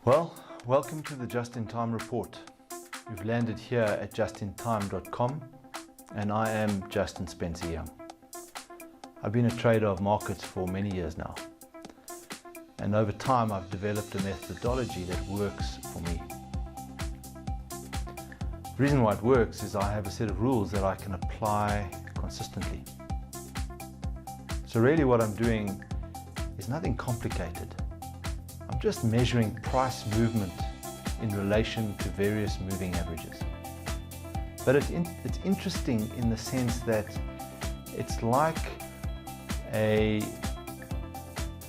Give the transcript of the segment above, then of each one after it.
Well, welcome to the Just in Time report. We've landed here at justintime.com and I am Justin Spencer Young. I've been a trader of markets for many years now, and over time I've developed a methodology that works for me. The reason why it works is I have a set of rules that I can apply consistently. So really what I'm doing is nothing complicated. I'm just measuring price movement in relation to various moving averages. But it's interesting in the sense that it's like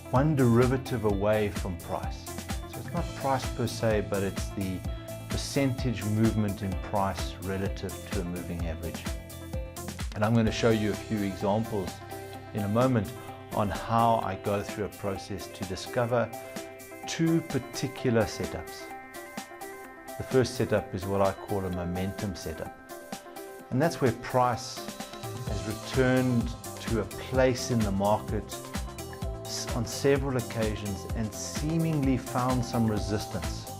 one derivative away from price. So it's not price per se, but it's the percentage movement in price relative to a moving average. And I'm going to show you a few examples in a moment on how I go through a process to discover two particular setups. The first setup is what I call a momentum setup. And that's where price has returned to a place in the market on several occasions and seemingly found some resistance.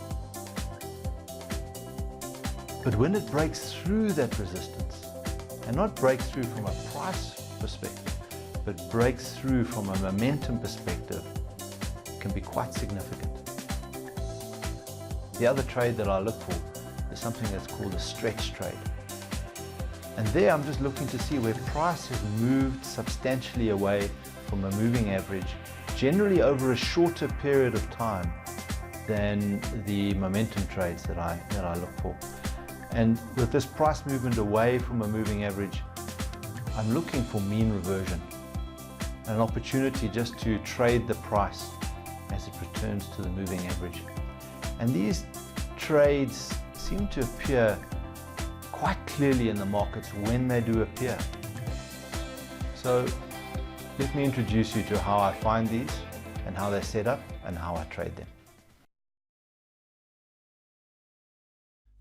But when it breaks through that resistance, and not breaks through from a price perspective, but breaks through from a momentum perspective, can be quite significant. The other trade that I look for is something that's called a stretch trade. And there I'm just looking to see where price has moved substantially away from a moving average, generally over a shorter period of time than the momentum trades that I look for. And with this price movement away from a moving average, I'm looking for mean reversion, an opportunity just to trade the price as it returns to the moving average. And these trades seem to appear quite clearly in the markets when they do appear. So let me introduce you to how I find these and how they're set up and how I trade them.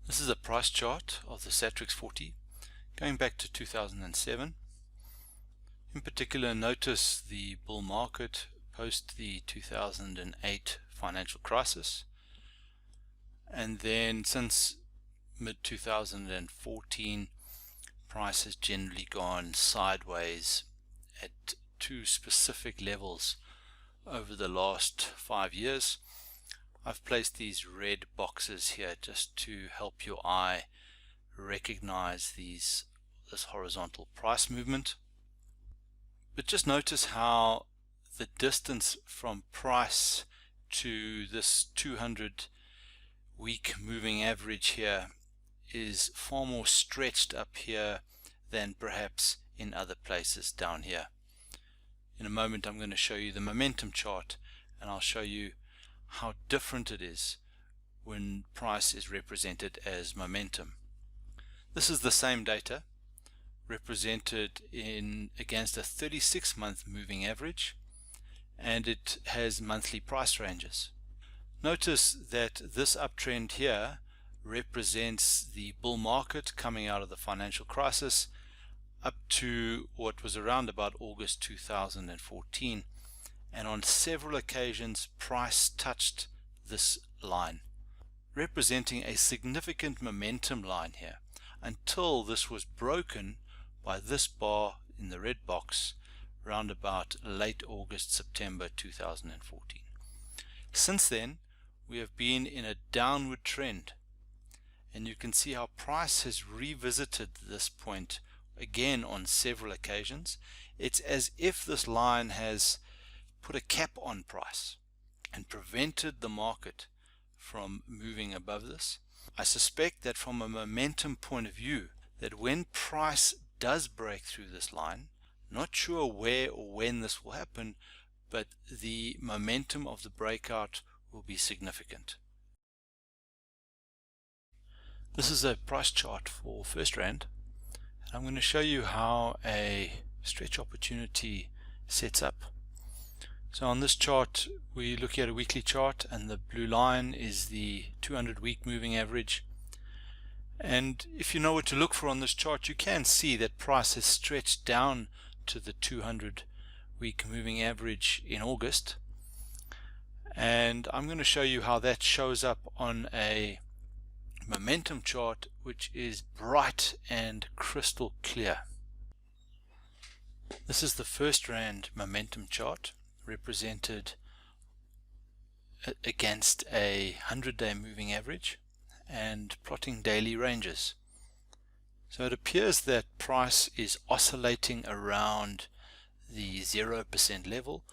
This is a price chart of the Satrix 40 going back to 2007. In particular, notice the bull market post the 2008 financial crisis, and then since mid-2014 price has generally gone sideways at two specific levels over the last 5 years. I've placed these red boxes here just to help your eye recognize this horizontal price movement. But just notice how the distance from price to this 200-week moving average here is far more stretched up here than perhaps in other places down here. In a moment I'm going to show you the momentum chart, and I'll show you how different it is when price is represented as momentum. This is the same data represented against a 36-month moving average, and it has monthly price ranges. Notice that this uptrend here represents the bull market coming out of the financial crisis up to what was around about August 2014, and on several occasions price touched this line, representing a significant momentum line here, until this was broken by this bar in the red box around about late August, September 2014. Since then we have been in a downward trend, and you can see how price has revisited this point again on several occasions. It's as if this line has put a cap on price and prevented the market from moving above this. I suspect that from a momentum point of view, that when price does break through this line, not sure where or when this will happen, but the momentum of the breakout will be significant. This is a price chart for FirstRand, and I'm going to show you how a stretch opportunity sets up. So on this chart we look at a weekly chart, and the blue line is the 200-week moving average. And if you know what to look for on this chart, you can see that price has stretched down to the 200-week moving average in August, And I'm going to show you how that shows up on a momentum chart, which is bright and crystal clear. This is the First Rand momentum chart represented against a 100-day moving average and plotting daily ranges. So it appears that price is oscillating around the 0% level,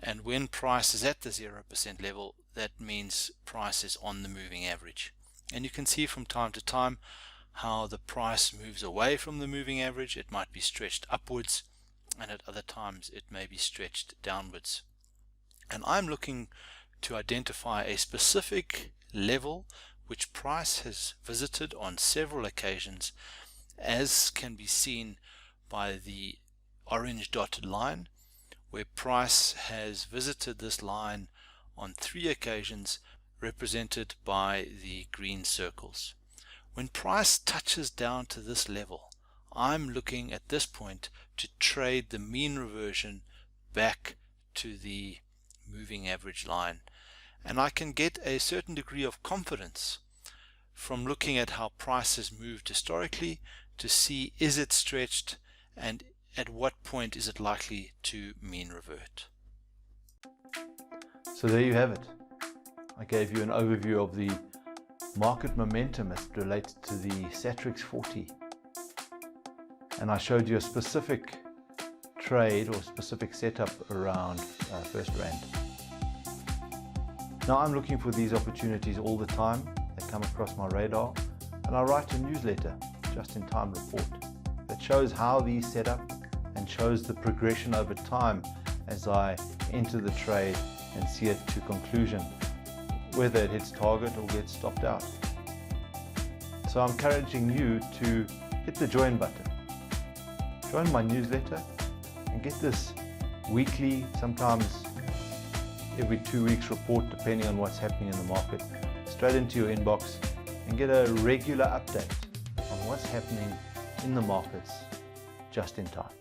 and when price is at the 0% level, that means price is on the moving average. And you can see from time to time how the price moves away from the moving average. It might be stretched upwards, and at other times it may be stretched downwards. And I'm looking to identify a specific level which price has visited on several occasions, as can be seen by the orange dotted line, where price has visited this line on 3 occasions, represented by the green circles. When price touches down to this level, I'm looking at this point to trade the mean reversion back to the moving average line, and I can get a certain degree of confidence from looking at how price has moved historically to see, is it stretched, and at what point is it likely to mean revert. So there you have it. I gave you an overview of the market momentum as it relates to the Satrix 40, and I showed you a specific trade or specific setup around First Rand. Now I'm looking for these opportunities all the time. They come across my radar, and I write a newsletter, just-in-time report, that shows how these set up and shows the progression over time as I enter the trade and see it to conclusion, whether it hits target or gets stopped out. So I'm encouraging you to hit the join button, join my newsletter, and get this weekly, sometimes every 2 weeks report, depending on what's happening in the market, straight into your inbox, and get a regular update on what's happening in the markets just in time.